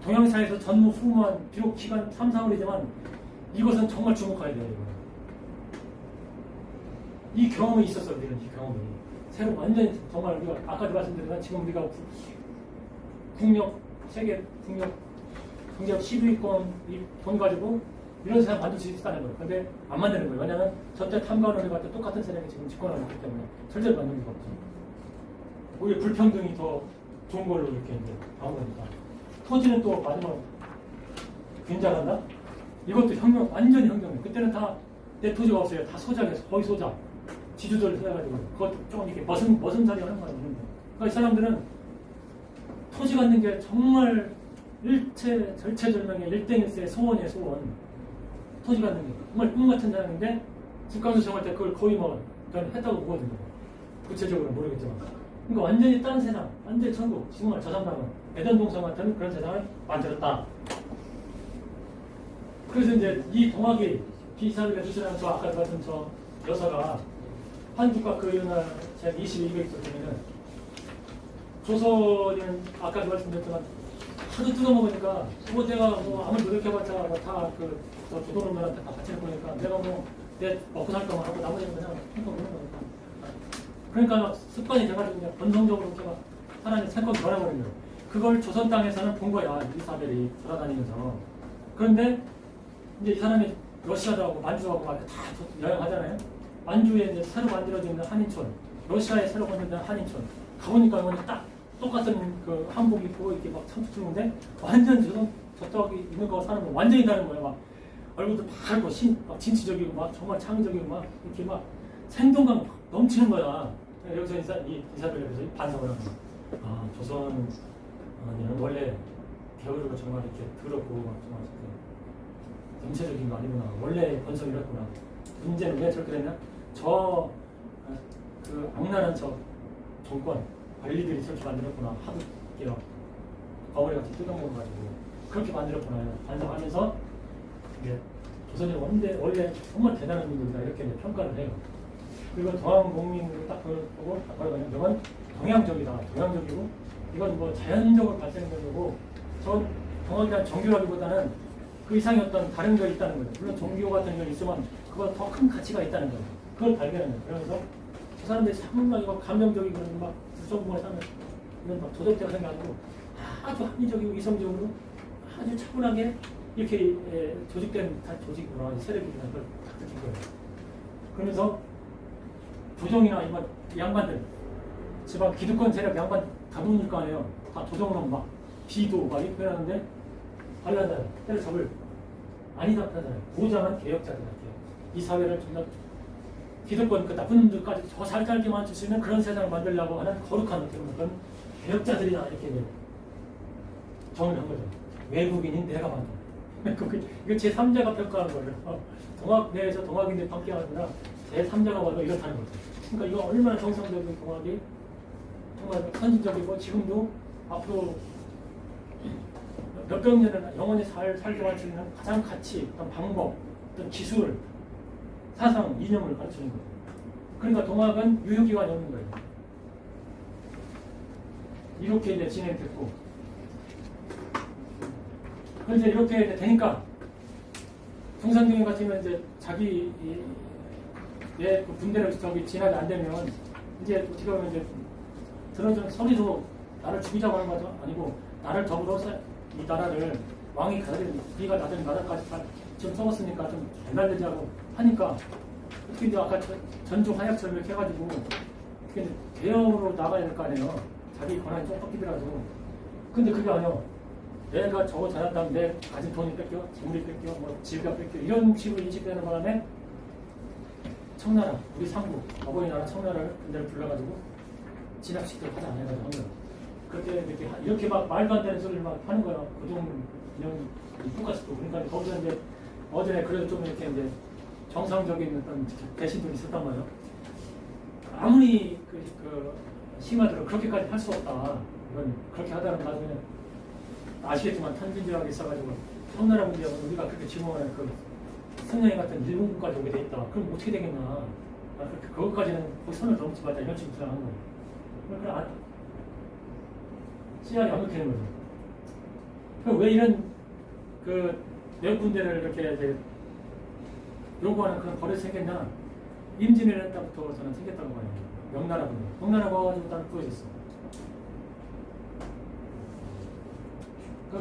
동양사에서 전무후무한 비록 기간 3, 4월이지만 이것은 정말 주목해야 돼요. 이 경험이 있었어요. 우리는 이 경험이. 새로 완전히 정말 우리가 아까도 말씀드렸지만 지금 우리가 세계 국력 10위권 돈 가지고 이런 세상 만들 수 있다는 거예요. 근데 안 만드는 거예요. 왜냐하면 저때 탐관원이 봤을 때 똑같은 세력이 지금 집권하고 있기 때문에 절대로 만드는 수가 없죠. 오히려 불평등이 더 좋은 걸로 이렇게 이제 나온 거니까. 토지는 또 마지막 균자한다? 이것도 완전히 혁명이에요. 그때는 다 내 토지가 없어요. 다 소작이었어. 거의 소작. 지주들 해가지고. 그것 조금 이렇게 머슴살이 하는 거예요. 그러니까 이 사람들은 토지 갖는 게 정말 절체절명의 일등일세의 소원이에요, 소원. 토지 갖는 게. 정말 꿈 같은 사람인데, 집감소 정할 때 그걸 거의 저는 했다고 보거든요. 구체적으로는 모르겠지만. 그러니까 완전히 다른 세상, 완전히 천국, 정말 저3당은 애전동성 같은 그런 세상을 만들었다. 그래서 이제 이 동학이 비사를 주시는 저 아까 같은 저 여사가 한국과 그 이날 제 22개 있었으면은 조선은 아까도 말씀드렸지만 하도 뜯어먹으니까 내가 아무리 노력해봤자 조선놈들한테 다 바치는 거니까 내가 내 먹고 살 거만 하고 나머지는 그냥 생각 없는 거니까. 그러니까 습관이 돼가지고 그냥 본성적으로 제가 하나님 생각이 변해버린 거예요. 그걸 조선 땅에서는 본 거야. 이사벨이 돌아다니면서. 그런데 이제 이 사람이 러시아도 하고 만주하고 막 다 여행하잖아요. 만주에 이제 새로 만들어지는 한인촌, 러시아에 새로 만들어진 한인촌. 가보니까 딱 똑같은 그 한복 입고 이렇게 막 참수 추는데 완전 저쪽에 있는 거 사는 거 완전히 다른 거예요. 막 얼굴도 밝고 막 진취적이고 막 정말 창의적이고 막 이렇게 막 생동감 넘치는 거야. 여기서 이사벨에서 반성을 하는 거야. 조선은 원래 게으르고 정말 이렇게 더럽고 막 정말 정체적인 거 아니구나. 원래 본성이 이랬구나. 문제는 왜 저렇게 됐냐? 그 악랄한 정권 관리들이 저렇게 만들었구나 하도 이렇게 거머리 같이 뜯어먹어가지고 그렇게 만들었구나 반성하면서 이제 조선이 원래 정말 대단한 민족이다 이렇게 이제 평가를 해요. 그리고 동양국민으로 딱 보고 딱 봐요. 이건 동양적이다. 동양적이고 이건 뭐 자연적으로 발생된 거고 저건 동양이란 종교라기보다는 그 이상의 어떤 다른 게 있다는 거죠. 물론 종교 같은 게 있으면 그보다 더 큰 가치가 있다는 거예요. 그걸 발견하는 거예요. 그러면서 저 사람들이 상당히 감정적이고 막 불성분에 사는 이런 막 도덕대가 생겨가지고 아주 합리적이고 이성적으로 아주 차분하게 이렇게 조직된 조직으로 세력이라는 걸 딱 느낀 거예요. 그러면서 조정이나 이 양반들 지방 기득권 세력 양반 다분일 거 아니에요. 다 조정으로 막 비도 막 이렇게 표현하는데 반란자를 때려잡을 아니다 하잖아요. 보장한 개혁자들 같아요. 이 사회를 정말 기득권 그 나쁜 놈들까지 더 살살게 만들 수 있는 그런 세상을 만들려고 하는 거룩한 그런 개혁자들이나 이렇게 정의를 한 거죠. 외국인인 내가 만든. 이거 제3자가 평가하는 거예요. 동학 내에서 동학인들 평가하는 거라 제3자가 와도 이렇다는 거죠. 그러니까 이거 얼마나 정상적인 동학이 정말 선진적이고 지금도 앞으로 몇백 년을 영원히 살게 할 수 있는 가장 가치, 어떤 방법, 어떤 기술, 사상, 이념을 가르치는 거예요. 그러니까 동학은 유효기간이 없는 거예요. 이렇게 이제 진행됐고, 그래서 이렇게 이제 되니까 중산층 같은 경우는 이제 자기 그 분대를 진압이 안 되면 이제 어떻게 보면 이제 들어준 서리도 나를 죽이자고 하는 것도 아니고 나를 적으로서 이 나라를 왕이 가진 네가 나들 나라까지 다 지금 써봤으니까 좀 달달되자고 하니까 어떻게 이제 아까 전주 화약처럼 이렇게 해가지고 어떻게 이제 대형으로 나가야 될 거 아니에요. 자기 권한이 좀 꺾이더라도. 근데 그게 아니요. 내가 저거 잘한다면 내 가진 돈이 뺏겨, 재물이 뺏겨, 뭐 지위가 뺏겨 이런 식으로 인식되는 바람에 청나라, 우리 상부, 어버이 나라 청나라를 군대를 불러가지고 진압시키도록 하지 않아요. 그렇게 이렇게 막 말도 안 되는 소리를 막 하는 거야. 고종 인형 똑같이 또 그러니까 거기서 이제 어제 그래도 좀 이렇게 이제 정상적인 어떤 대신들이 있었단 말이에요. 아무리 심하더라도 그렇게까지 할 수 없다. 이건 그렇게 하다는 나중에 아시겠지만 탄진지하게 있어가지고 청나라 문제하고 우리가 그렇게 지목하는 그 성령이 같은 일본군까지 오게 돼 있다. 그럼 어떻게 되겠나? 그것까지는 거기 선을 넘지 말자 이런 식으로 주장하는 거예요. 그러니까 씨알이 완벽해는 거죠. 그럼 왜 이런 내국 군대를 이렇게 이제 요구하는 그런 버릇이 생겼냐? 임진왜란 때부터 저는 생겼다고 봐요. 명나라 군대. 명나라가 와가지고 딱 부여졌어.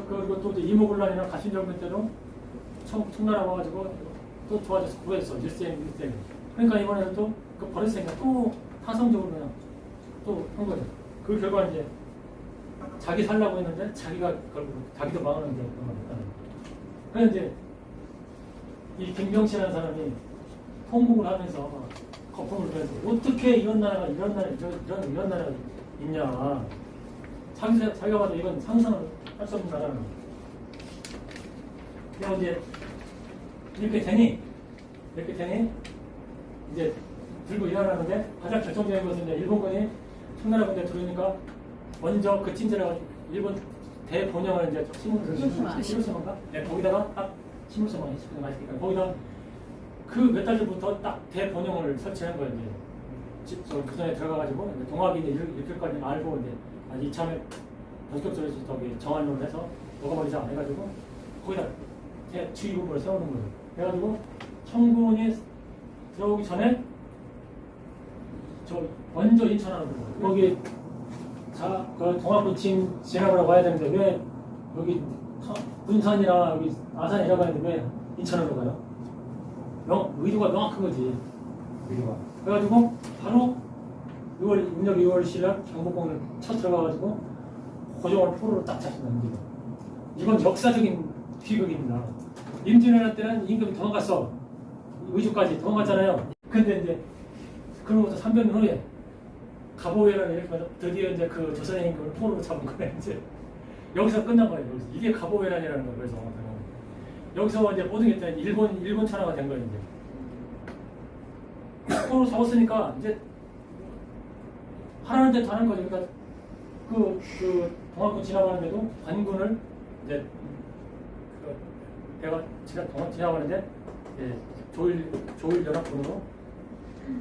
그리고 또 이모군란이나 가신정변 때도 청나라 와가지고 또 좋아져서 구했어. 일생. 그러니까 이번에는 또 그 버릇이 생겨 또 타성적으로 그냥 또 한 거죠. 그 결과 이제 자기 살라고 했는데 자기가 결국 자기도 망하는 게 그런 거니까. 그래서 이제 이 김병치라는 사람이 통곡을 하면서 거품을 들면서 어떻게 이런 나라가 이런 나라가 있냐. 자기가 봐도 이건 상상을 할 수 없는 나라는 거예요. 그래서 이제 이렇게 되니 이제 들고 일어나는데 가장 결정적인 것은 이제 일본군이 청나라 군대 들어오니까 먼저 그 찜질을 일본 대본영을 이제 시무스만가? 네, 거기다가 딱 시무스만 시키는 맛이니까 거기다 그 몇 달 전부터 딱 대본영을 설치한 거예요. 이제 그 전에 들어가가지고 동학이 이제 이렇게까지 알고 이제 이참에 본격적으로 저기 정한론을 해서 먹어버리자 해가지고 거기다 주의부를 세우는 거예요. 그래가지고 청군이 들어오기 전에 저 먼저 인천하는 거예요. 거기 그 동학군 진압을 와야 되는데 왜 여기 군산이나 여기 아산이라고 하는데 왜 인천으로 가요? 의도가 명확한 거지. 의도가. 그래가지고 바로 6월 6월 경복궁을 쳐 들어가가지고 고종을 포로로 딱 잡습니다. 이건 역사적인 비극입니다. 임진왜란 때는 임금이 도망갔어. 의주까지 도망갔잖아요. 근데 이제 그로부터 300년 후에 가보회란을 이렇게 드디어 이제 그 조선의 임금을 포로로 잡은 거예요. 이제 여기서 끝난 거예요. 이게 가보회란이라는 거예요. 그래서 여기서 이제 모든 게 일본 천하가 된 거예요. 이제 포로로 잡았으니까 이제 하라는 데도 하는 거죠. 그러니까 동학군 지나가는데도 관군을 이제 내가 지나가는데 조일 연합군으로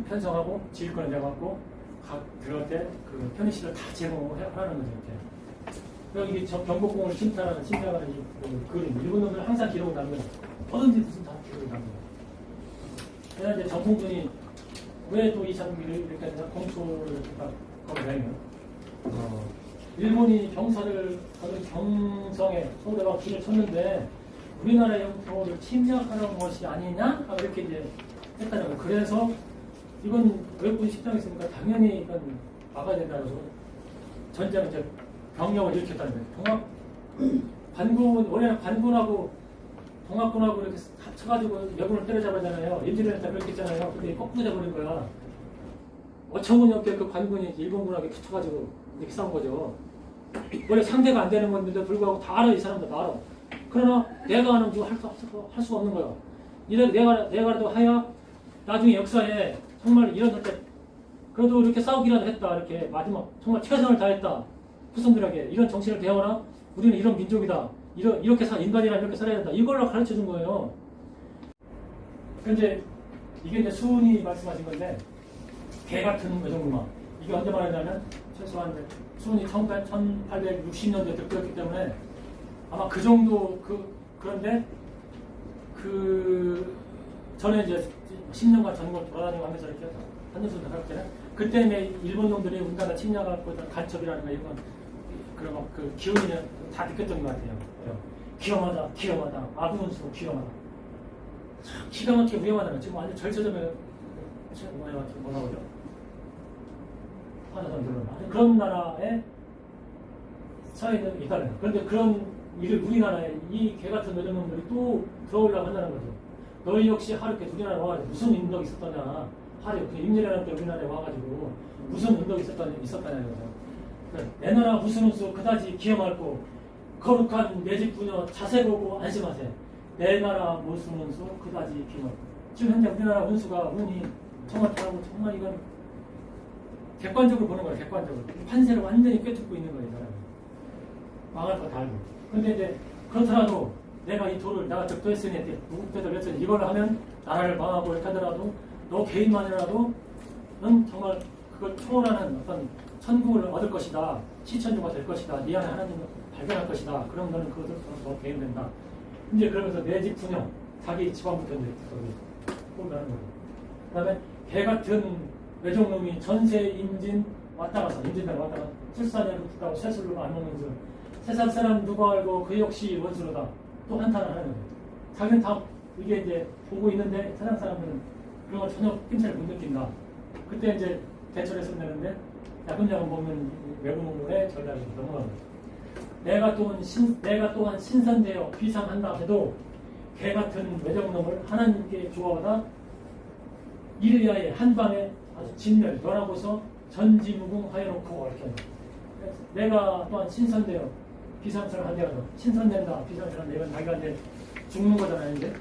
편성하고 지휘권을 내갖고 각 들어갈 때 그 편의시설 다 제공하라는 거죠. 이렇게. 그러니까 이게 경복궁을 침탈하는 이 그림 일본 놈들 항상 기록을 남겨요. 뭐든지 무슨 다 기록을 남겨요. 그래서 이제 정봉준이 왜 또 이 장비를 이렇게 해서 공초를 거기다니면 일본이 병사를 경성에 서울에 막 길을 쳤는데 우리나라의 영토를 침략하는 것이 아니냐? 이렇게 이제 했다는 거예요. 그래서 이건 외국인 식당이 있으니까 당연히 이건 막아야 된다고 해서 전쟁 이제 병력을 일으켰다는 거예요. 원래는 관군하고 동학군하고 이렇게 합쳐가지고 여군을 때려잡았잖아요. 일제를 다 그렇게 했잖아요. 근데 거꾸로 돼버린 거야. 어처구니없게 그 관군이 일본군하고 붙여가지고 이렇게 싸운 거죠. 원래 상대가 안 되는 건데도 불구하고 다 알아, 이 사람들 다 알아. 그러나 내가 하는 거 할 수가 없는 거야. 내가라도 하야 나중에 역사에 정말 이런 때 그래도 이렇게 싸우기라도 했다. 이렇게 마지막 정말 최선을 다했다. 후손들에게 이런 정신을 배워라. 우리는 이런 민족이다. 이렇게 인간이란 이렇게 살아야 된다. 이걸로 가르쳐 준 거예요. 근데 이게 이제 수훈이 말씀하신 건데 개 같은 외정문화. 이게 언제 말하냐면 최소한 수훈이 1860년대에 들끓었기 때문에 아마 그 정도 그런데 전에 이제 10년간 전국을 돌아다니고 하면서 이렇게 한년씩 나갈 때는 그때 일본 놈들이 우리나라 침략하고 간첩이라든가 이런 그런 그 기운이 다 느꼈던 것 같아요. 기엄하다. 아부운수 기엄하다. 참 기가 막히게 위험하다는 지금 완전 절처점에 뭐라고 그러죠? 하나도 안 들어나. 그런 나라에 사회는 있다는. 그런데 그런 일을 우리나라에 이 개 같은 외정놈들이 또 들어오려고 한다는 거죠. 너희 역시 하루께 우리나라에 와가지고 무슨 인덕이 있었더냐. 하루 그 임진왜란 때 우리나라에 와가지고 무슨 인덕이 있었다냐는 거죠. 내 나라 무슨 운수 그다지 기염할고 거룩한 내 집 부녀 자세 보고 안심하세. 내 나라 무슨 운수 그다지 기염. 지금 현재 우리나라 운이 정확하고 정말 이건 객관적으로 보는 거예요. 객관적으로 판세를 완전히 꿰뚫고 있는 거예요. 이 사람이. 망할 거 다 알고. 근데 이제 그렇더라도 내가 이 돌을 내가 득도했으니 무국대도 했으니 이걸 하면 나라를 망하고 이렇게 하더라도 너 개인만이라도 는 정말 그걸 초월하는 어떤 천국을 얻을 것이다. 시천주가 될 것이다. 네 안에 하나님을 발견할 것이다. 그럼 너는 그것을 더 개인된다. 이제 그러면서 내 집 분녀 자기 집안부터 이제 뽑는다는 거예요. 그 다음에 개 같은 외종놈이 전세 임진 왔다 가서 임진날 왔다 가서 출산을 붙다고 세술로 안 먹는 줄 세상 사람 누가 알고 그 역시 원수로다. 또 한탄을 하는 거예요. 자기는 다 이게 이제 보고 있는데 세상 사람들은 그런 걸 전혀 낌새를 못 느낀다. 그때 이제 대처를 했었는데 야금야금 보면 외국 문물에 전략이 넘어갑니다. 내가 또한 신선되어 비상한다 해도 개 같은 외정놈을 하나님께 주어다 이를 위하여 한밤에 아주 진멸 너라고서 전지무궁하여놓고 이렇게 합니다. 내가 또한 신선되어 비상사를 한대라도 신선된다 비상사를 내면 자기가 이제 죽는 거잖아요. 이제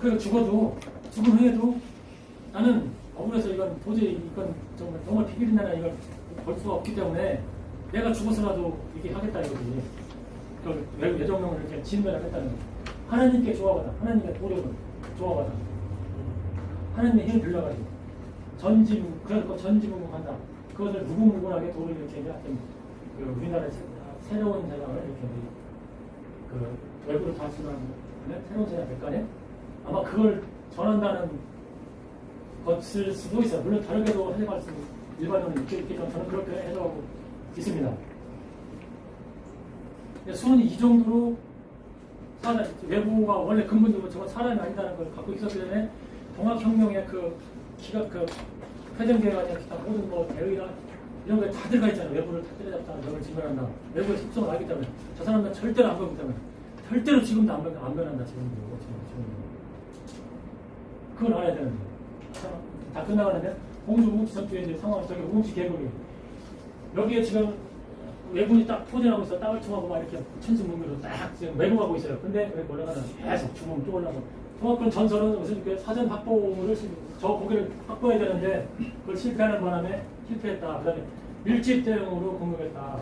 그리고 죽은 후에도 나는 억울해서 이건 도저히 이건 정말 비밀이나 이걸 볼 수가 없기 때문에 내가 죽어서라도 이렇게 하겠다 이거지. 그 외정명을 이렇게 진멸을 했다는 거지. 하나님께 좋아하다. 하나님께 도력을 좋아하다. 하나님의 힘을 빌려가지고 전지무궁한다. 그것을 무궁무궁하게 도를 이렇게 하여튼 그 우리나라의 새로운 세상을 이렇게 그 외부로 다스리는 새로운 세상 백간에 아마 그걸 전한다는 것일 수도 있어요. 물론 다르게도 해석할 수 일반론은 있겠지만 저는 그렇게 해석하고 있습니다. 수훈이 이 정도로 외부가 원래 근본적으로 저건 사람이 아니다는 걸 갖고 있었기 때문에 동학혁명의 그 회전계가 아니라 모든 대의나 이런 거에 다 들어가 있잖아요. 외부를 다 때려잡다, 적을 진멸한다. 외부의 속성을 알기 때문에 저 사람들은 절대로 안 보기 때문에 절대로 지금도 안 변한다. 지금도. 그걸 알아야 되는데 다 끝나가는데 공주 우국지 전투에 이제 상황 저기 우국지 계곡이 여기에 지금 외군이 딱 포진하고 있어. 땅을 통하고 막 이렇게 천수문으로 딱 지금 매국하고 있어요. 근데 왜 올라가나 계속 주먹 또 올라가고 그런 전설은 무슨 그 사전 확보를 저 고기를 확보해야 되는데 그걸 실패하는 바람에 실패했다. 그다음에 밀집 대응으로 공격했다.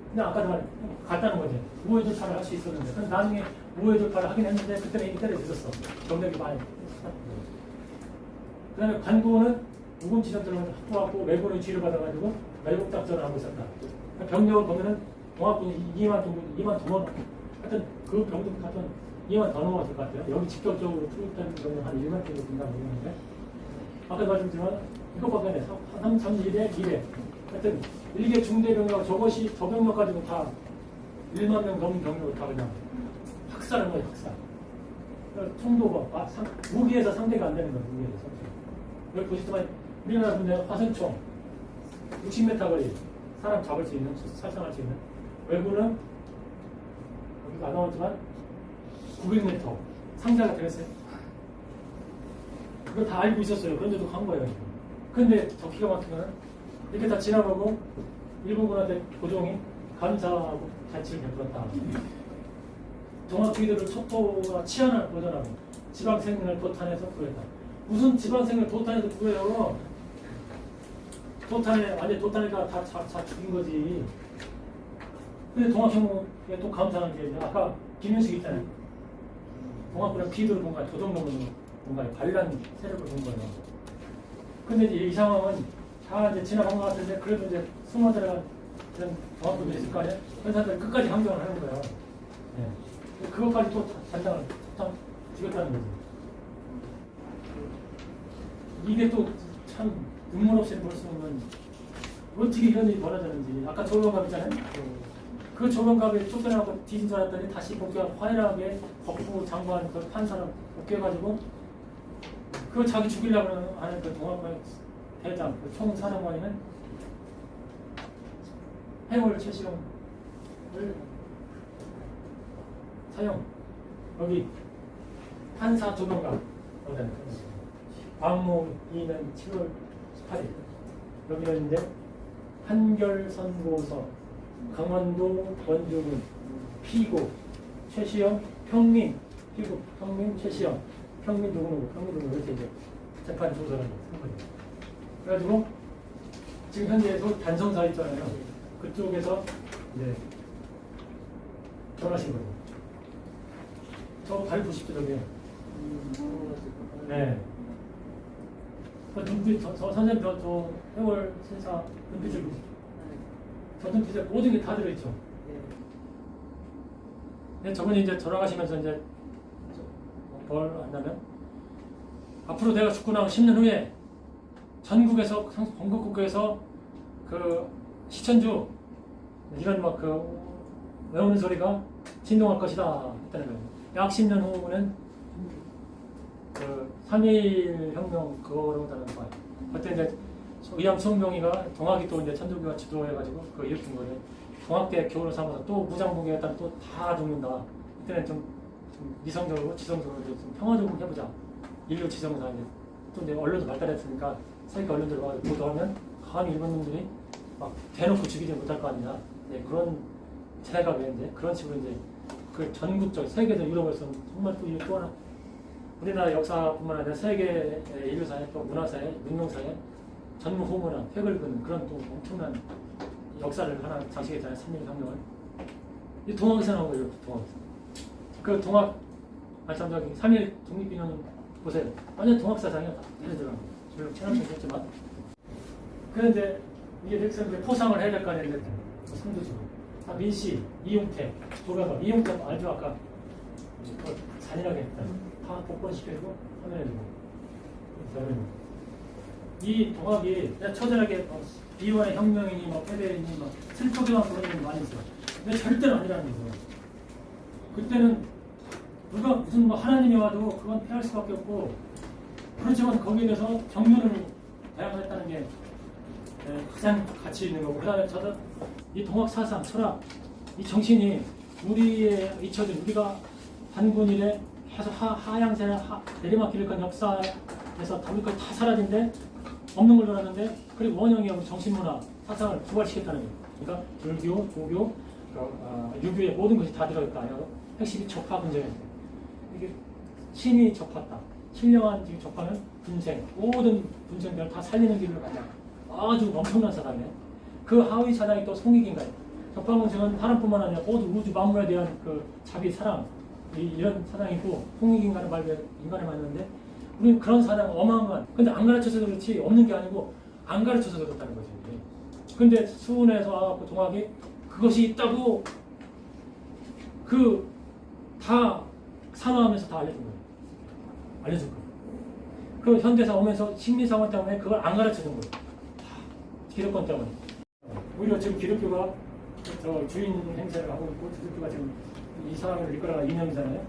근데 아까도 말 갔다는 거지. 우회 돌파를 할 수 있었는데. 근데 나중에 우회 돌파를 하긴 했는데 그때는 이미 때려 늦었어. 경력이 많이. 그 다음에 관군은 우금 지점들을 확보하고 왜군을 뒤를 받아가지고 매국 작전을 하고 있었다. 병력을 보면은 동학군이 2만 더 넘어. 하여튼 그 병력 같은 2만 더 넘었을 것 같아요. 여기 직접적으로 투입된 경우 한 1만 정도 된다고 보는데. 아까 말씀드렸지만 이것밖에 안 해. 3,200, 200. 하여튼 일개 중대 병력 저것이 저 병력 가지고 다 1만 명 넘는 병력을 다 그냥 학살한 거예요, 학살. 총도가 무기에서 상대가 안 되는 거예요, 무기에서 상대. 여기 보시지만 우리나라 군대 화살총 60m 거리 사람 잡을 수 있는, 살상할 수 있는. 외구는 여기가 안 나왔지만 900m 상자가 되겠어요. 그거 다 알고 있었어요. 그런데도 간 거예요. 그런데 더 기가 막힌 거는 이렇게 다 지나가고 일본군한테 고종이 감사하고 자치를 베풀었다. 동학주의들을 첩보와 치안을 보전하고 지방생을 도탄해서 구했다. 무슨 지방생을 도탄해서 구해요? 도탄에 완전 도탄에가 다 죽인 거지. 근데 동학형에 또 감사한 게 아까 김현식 있잖아요. 동학군은 비도를 본 거야. 조정로는 뭔가 반란 세력을 본 거예요. 근데 이제 이 상황은 다 이제 지나간 것 같은데 그래도 이제 숨어 들어간 그런 동학군도 있을 거 아니에요? 그런 사람들 끝까지 항정을 하는 거예요. 네. 그것까지 또 단장을 죽였다는 거지. 이게 또 참 눈물 없이 볼 수 없는 어떻게 이런 일이 벌어졌는지. 아까 조병갑 있잖아요. 그 조병갑이 쫓겨나고 뒤진 줄 알았더니 다시 복귀하고 화려하게 법부 장관 그 판사를 복귀해가지고 그 자기 죽이려고 하는 그 동학관 대장, 그 총사령관이는 해월 최시용을 사용. 여기 판사 조병갑 광무이는 7월 18일. 여기는 이제 한결선고서 강원도 원주군 피고 최시영 평민 피고 평민 최시영 평민 누구누구 이렇게 이제 재판 조서를 한 거예요. 그래가지고 지금 현재에서 단성사 있잖아요. 그쪽에서 이제 전하신 거예요. 저 발 보십시오, 저기. 네. 눈빛, 선생님, 저 해월 신사 눈빛을 보십시오. 저 눈빛에 모든 게 다 들어있죠. 네, 저분이 이제 돌아가시면서 이제 뭘 한다면 앞으로 내가 죽고 나면 10년 후에 전국에서, 건국국에서 그 시천주 이런 막 그 외우는 소리가 진동할 것이다 했다는 거예요. 약 10년 후는 그 3.1 혁명 그거로 다는 거예요. 그때 이제 의암 송병이가 동학이 또 이제 천주교가 주도해가지고 그 일으킨 거예요. 동학대 교훈을 삼아서 또 무장무기에 따라 또 다 죽는다. 이때는 좀 미성적으로 지성적으로 좀 평화적으로 해보자. 인류 지성사 또 이제 언론도 발달했으니까 세계 언론들 와서 보도하면 감히 일본 놈들이 막 대놓고 죽이지 못할 거 아니냐. 네, 그런 제가 왜 이제 그런 식으로 이제 그 전국적 세계에서 유럽에서 정말 또 하나 우리나라 역사뿐만 아니라 세계 인류사회 또 문화사회, 문명사회 전무후무나 획을 그는 그런 또 엄청난 역사를 하나 장식했잖아요. 3.1 혁명을. 이 동학에서 나온 거예요. 동학에서. 그 동학 참 저기 3.1 독립기념 보세요. 완전 동학사상이야. 예를 들어 물론 체납도 했지만 그런데 이게 넥슨 포상을 해야 될 거 아니에요. 상도 주고 민씨, 이용태, 조가가 이용태 알죠? 아까 잔인하게 했다. 다 복권시켜주고 화면해주고 이 동학이 그냥 처절하게 비원의 혁명이니 뭐 패배이니 뭐 슬프게만 그런 게 많이 있어. 근데 절대로 아니라는 거죠. 그때는 누가 무슨 뭐 하나님이 와도 그건 피할 수밖에 없고 그렇지만 거기에 대해서 정면을 대항했다는 게 가장 가치 있는 거고, 그 다음에 저도 이 동학 사상, 철학, 이 정신이 우리의 잊혀진 우리가 반군일에 계속 하향세 내리막길을 간 역사에서 담을까지 다 사라진데 없는 걸 알았는데 그리고 원형이 우리 정신문화 사상을 부활시켰다는 거예요. 그러니까 불교, 조교, 유교의 모든 것이 다 들어있다. 핵심이 접화 분쟁이에요. 이게 신이 접했다. 신령한 접하는 분쟁, 모든 분쟁들을 다 살리는 길을 가자. 아주 엄청난 사람이에요. 그 하위 사상이 또 성익인가요? 적방문증은 사람뿐만 아니라 모두 우주 만물에 대한 그 자기 사랑 이런 사상이고 성익인간의 말에 인간을 만드는데 우리는 그런 사상 어마어마한 근데 안 가르쳐서 그렇지 없는 게 아니고 안 가르쳐서 그렇다는 거지. 근데 수훈에서 와갖고 동학이 그것이 있다고 그 다 산화하면서 다 알려준 거예요. 알려준 거예요. 그 현대사 오면서 심리상원 때문에 그걸 안 가르쳐준 거예요. 기독권 때문에. 오히려 지금 기독교가 저 주인 행세를 하고 있고 기독교가 지금 이 사람을 이끌어가 이념이잖아요.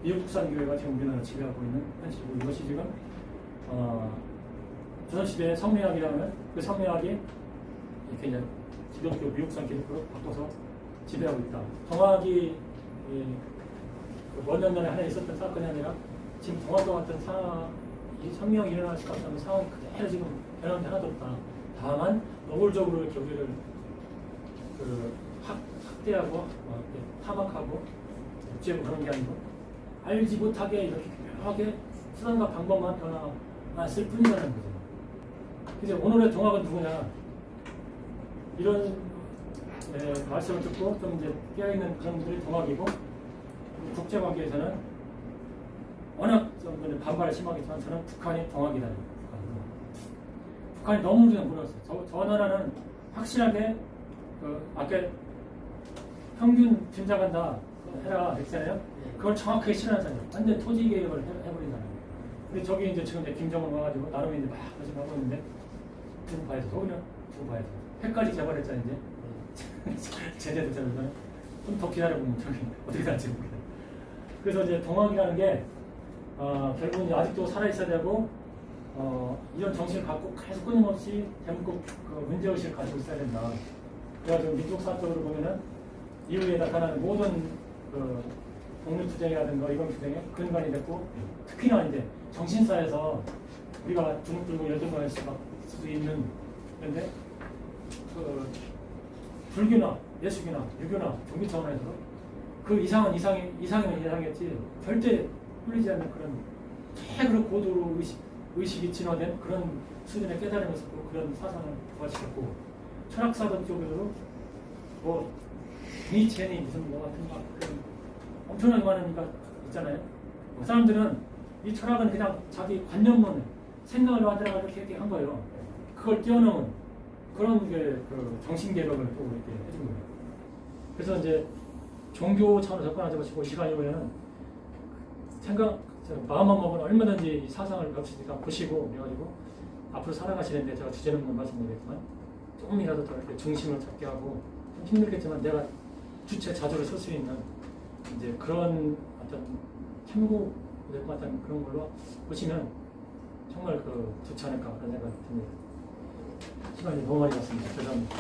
미국산 교회가 지금 우리나라를 지배하고 있는 현실이고 이것이 지금 조선시대의 성리학이라면 그 성리학이 이렇게 이제 기독교, 미국산 기독교로 바꿔서 지배하고 있다. 동학이 몇 년 전에 하나 있었던 사건이 아니라 지금 동학과 같은 이 성명이 일어날 것 같다는 상황이 그대로 지금 변한 게 하나도 없다. 다만 노골적으로 이렇게 우리를 학대하고 타박하고 억제하고 그런 게 아니고 알지 못하게 이렇게 묘하게 수단과 방법만 변화했을 뿐이라는 거죠. 그래서 오늘의 동학은 누구냐? 이런 말씀을 듣고 좀 이제 깨어있는 그런 분들이 동학이고 국제관계에서는 워낙 좀 반발을 심하겠지만 저는 북한이 동학이다. 북한이 너무 그냥 몰랐어요. 저 나라는 확실하게 아까 평균 진작한다 해라 했잖아요. 그걸 정확하게 실현하잖아요. 완전 토지 개혁을 해버린 나라예요. 근데 저기 이제 지금 이제 김정은 와가지고 나름 이제 막 하시고 하고 있는데 두고 봐야죠. 두고 봐야죠. 핵까지 개발했잖아요 이제. 제대로 되잖아요. 좀 더 기다려보면 저기 어떻게 될지 모르겠어요. 그래서 이제 동학이라는 게 결국은 이제 아직도 살아있어야 되고 이런 정신을 갖고 계속 끊임없이 대한민국 그 문제의식을 가지고 있어야 된다. 그래가지고 민족 사적으로 보면은 이후에 나타나는 모든 그 독립투쟁이라든가 이방투쟁의 근간이 됐고 특히나 이제 정신사에서 우리가 주눅 들고 열등할 수도 있는 그런데 그 불교나 예수교나 유교나 종교 차원에서도 그 이상은 이상이었지 절대 풀리지 않는 그런 최고로 고도로 의식이 진화된 그런 수준의 깨달음을 있었고 그런 사상을 부활시켰고 철학사들 쪽으로도 뭐 니체니 무슨 뭐 같은 막 그런 엄청나게 많은 게 있잖아요. 그 사람들은 이 철학은 그냥 자기 관념론 생각을 만들어가 이렇게 한 거예요. 그걸 뛰어넘은 그런 게 그 정신 개혁을 또 이렇게 해준 거예요. 그래서 이제 종교 차원에서 접근하지 마시고 시간이 오면은 마음만 먹으면 얼마든지 사상을 겹치니까 보시고 그래가지고 앞으로 살아가시는데 제가 주제는 말씀드리겠지만 조금이라도 더 이렇게 중심을 잡게 하고 좀 힘들겠지만 내가 주체 자주로 설 수 있는 이제 그런 어떤 참고 될 것 같은 그런 걸로 보시면 정말 좋지 않을까 그런 생각이 듭니다. 시간이 너무 많이 갔습니다. 죄송합니다.